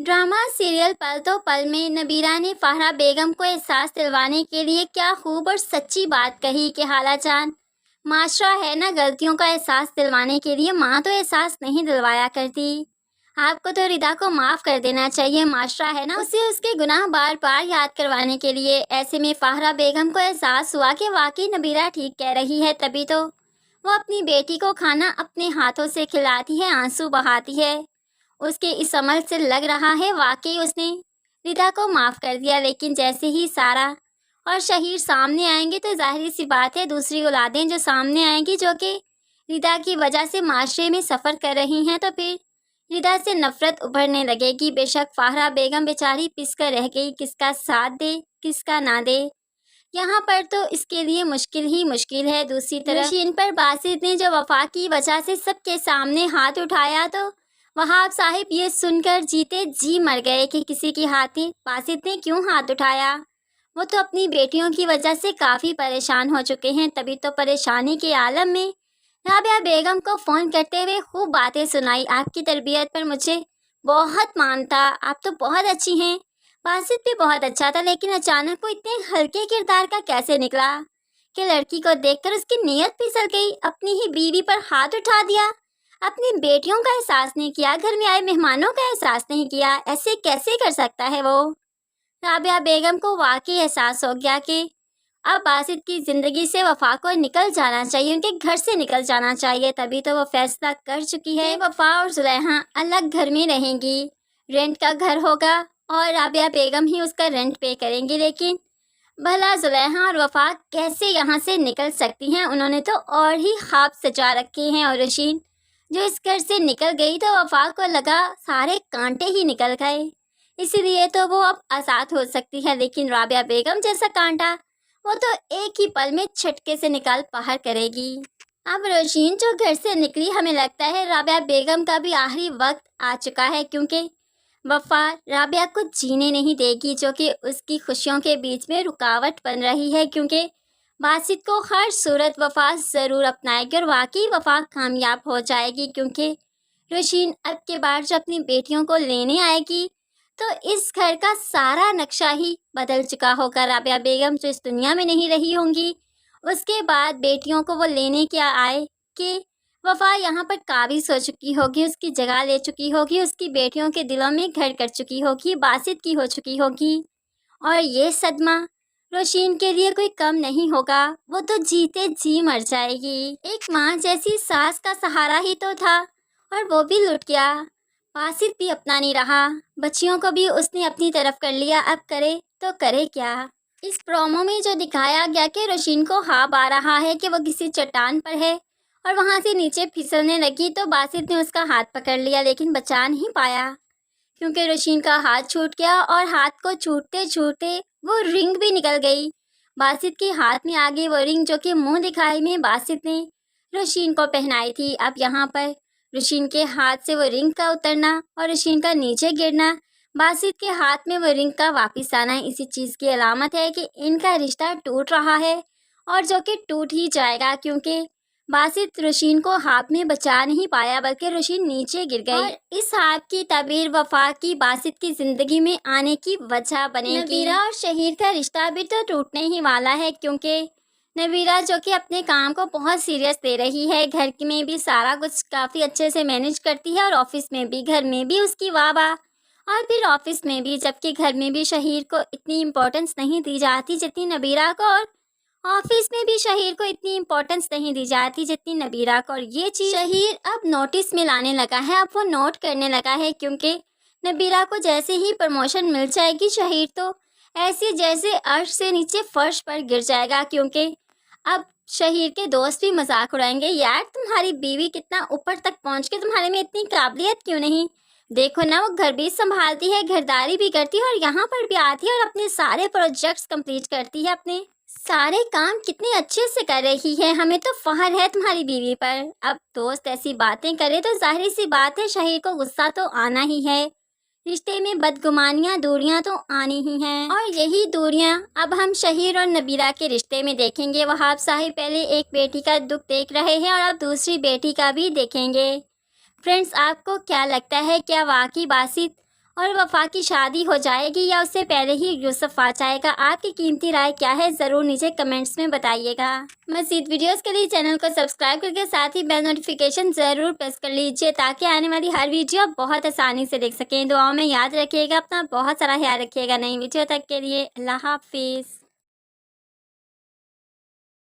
Drama serial पल तो पल में नबीरा ने फाहरा बेगम को एहसास दिलवाने के लिए क्या खूब और सच्ची बात कही कि खाला जान, माशरा है ना, गलतियों का एहसास दिलवाने के लिए माँ तो एहसास नहीं दिलवाया करती। आपको तो रिदा को माफ़ कर देना चाहिए, माशरा है ना, उसे उसके गुनाह बार बार याद करवाने के लिए। ऐसे में फाहरा बेगम को एहसास हुआ कि वाकई नबीरा ठीक कह रही है, तभी तो वो अपनी बेटी को खाना अपने हाथों से खिलाती है, आंसू बहाती है। उसके इस अमल से लग रहा है वाकई उसने रिदा को माफ़ कर दिया। लेकिन जैसे ही सारा और शहीर सामने आएंगे तो जाहिर सी बात है दूसरी औलादें जो सामने आएंगी, जो कि रिदा की वजह से माशरे में सफ़र कर रही हैं, तो फिर रिदा से नफ़रत उभरने लगेगी। बेशक फाहरा बेगम बेचारी पिस कर रह गई, किसका साथ दे किसका ना दे, यहाँ पर तो इसके लिए मुश्किल ही मुश्किल है। दूसरी तरफ नशीन पर बासित ने जो वफा की वजह से सबके सामने हाथ उठाया, तो वहाब साहिब ये सुनकर जीते जी मर गए कि किसी की हाथी बासित ने क्यों हाथ उठाया। वो तो अपनी बेटियों की वजह से काफ़ी परेशान हो चुके हैं। तभी तो परेशानी के आलम में राबिया बेगम को फ़ोन करते हुए खूब बातें सुनाई। आपकी तरबियत पर मुझे बहुत मानता, आप तो बहुत अच्छी हैं। बासित भी बहुत अच्छा था, लेकिन अचानक वो इतने हल्के किरदार का कैसे निकला कि लड़की को देखकर उसकी नीयत फिसल गई। अपनी ही बीवी पर हाथ उठा दिया, अपनी बेटियों का एहसास नहीं किया, घर में आए मेहमानों का एहसास नहीं किया। ऐसे कैसे कर सकता है वो। राबिया बेगम को वाकई एहसास हो गया कि अब बासित की ज़िंदगी से वफा को निकल जाना चाहिए, उनके घर से निकल जाना चाहिए। तभी तो वो फैसला कर चुकी है वफा और जुलेहा अलग घर में रहेंगी, रेंट का घर होगा और राबिया बेगम ही उसका रेंट पे करेंगी। लेकिन भला जुलेहा और वफा कैसे यहाँ से निकल सकती हैं। उन्होंने तो और ही ख्वाब सजा रखे हैं। और रशीन जो इस घर से निकल गई तो वफा को लगा सारे कांटे ही निकल गए, इसीलिए तो वो अब आज़ाद हो सकती है। लेकिन राबिया बेगम जैसा कांटा वो तो एक ही पल में झटके से निकाल बाहर करेगी। अब रोशीन जो घर से निकली, हमें लगता है राबिया बेगम का भी आखिरी वक्त आ चुका है, क्योंकि वफा राबिया को जीने नहीं देगी, जो कि उसकी खुशियों के बीच में रुकावट बन रही है। क्योंकि बासित को हर सूरत वफा ज़रूर अपनाएगी और वाकई वफा कामयाब हो जाएगी। क्योंकि रोशीन अब के बाद जब अपनी बेटियों को लेने आएगी तो इस घर का सारा नक्शा ही बदल चुका होगा। राबिया बेगम जो इस दुनिया में नहीं रही होंगी, उसके बाद बेटियों को वो लेने क्या आए कि वफा यहाँ पर काबिज हो चुकी होगी, उसकी जगह ले चुकी होगी, उसकी बेटियों के दिलों में घर कर चुकी होगी, बासित की हो चुकी होगी। और ये सदमा रोशीन के लिए कोई कम नहीं होगा, वो तो जीते जी मर जाएगी। एक माँ जैसी सास का सहारा ही तो था और वो भी लुट गया। बासित भी अपना नहीं रहा, बच्चियों को भी उसने अपनी तरफ कर लिया, अब करे तो करे क्या। इस प्रोमो में जो दिखाया गया कि रोशीन को ख्वाब आ रहा है कि वो किसी चट्टान पर है और वहाँ से नीचे फिसलने लगी, तो बासित ने उसका हाथ पकड़ लिया लेकिन बचा नहीं पाया, क्योंकि रोशीन का हाथ छूट गया और हाथ को छूटते छूटते वो रिंग भी निकल गई। बासित के हाथ में आ गई वो रिंग, जो कि मुंह दिखाई में बासित ने रोशीन को पहनाई थी। अब यहाँ पर रोशीन के हाथ से वो रिंग का उतरना और रोशीन का नीचे गिरना, बासित के हाथ में वो रिंग का वापस आना इसी चीज़ की अलामत है कि इनका रिश्ता टूट रहा है और जो कि टूट ही जाएगा। क्योंकि बासित रोशीन को हाथ में बचा नहीं पाया, बल्कि रोशीन नीचे गिर गई। और इस हाथ की तबीर वफा की बासित की ज़िंदगी में आने की वजह बनेगी। नबीरा और शहीर का रिश्ता भी तो टूटने ही वाला है, क्योंकि नबीरा जो कि अपने काम को बहुत सीरियस ले रही है, घर में भी सारा कुछ काफ़ी अच्छे से मैनेज करती है और ऑफिस में भी, घर में भी उसकी वाह वाह और फिर ऑफिस में भी। जबकि घर में भी शहीर को इतनी इम्पोर्टेंस नहीं दी जाती जितनी नबीरा को, और ऑफिस में भी शहीर को इतनी इम्पोर्टेंस नहीं दी जाती जितनी नबीरा को। और ये चीज़ शहीर अब नोटिस में लाने लगा है, अब वो नोट करने लगा है। क्योंकि नबीरा को जैसे ही प्रमोशन मिल जाएगी, शहीर तो ऐसे जैसे अर्श से नीचे फर्श पर गिर जाएगा। क्योंकि अब शहीर के दोस्त भी मजाक उड़ाएंगे, यार तुम्हारी बीवी कितना ऊपर तक पहुंच के तुम्हारे में इतनी काबिलियत क्यों नहीं, देखो ना वो घर भी संभालती है, घरदारी भी करती है और यहाँ पर भी आती है और अपने सारे प्रोजेक्ट्स कंप्लीट करती है, अपने सारे काम कितने अच्छे से कर रही है, हमें तो फख्र है तुम्हारी बीवी पर। अब दोस्त ऐसी बातें करे तो जाहिर सी बात है शहीर को गुस्सा तो आना ही है, रिश्ते में बदगुमानियाँ दूरियाँ तो आनी ही हैं। और यही दूरियाँ अब हम शहीर और नबीरा के रिश्ते में देखेंगे। वहाब साहिब पहले एक बेटी का दुख देख रहे हैं और अब दूसरी बेटी का भी देखेंगे। फ्रेंड्स, आपको क्या लगता है, क्या वाकई बासित اور وفا کی شادی ہو جائے گی یا اس سے پہلے ہی یوسف آ جائے گا؟ آپ کی قیمتی رائے کیا ہے؟ ضرور نیچے کمنٹس میں بتائیے گا۔ مزید ویڈیوز کے لیے چینل کو سبسکرائب کر کے ساتھ ہی بیل نوٹیفیکیشن ضرور پریس کر لیجیے تاکہ آنے والی ہر ویڈیو آپ بہت آسانی سے دیکھ سکیں۔ دعاؤں میں یاد رکھیے گا، اپنا بہت سارا خیال رکھیے گا۔ نئی ویڈیو تک کے لیے اللہ حافظ۔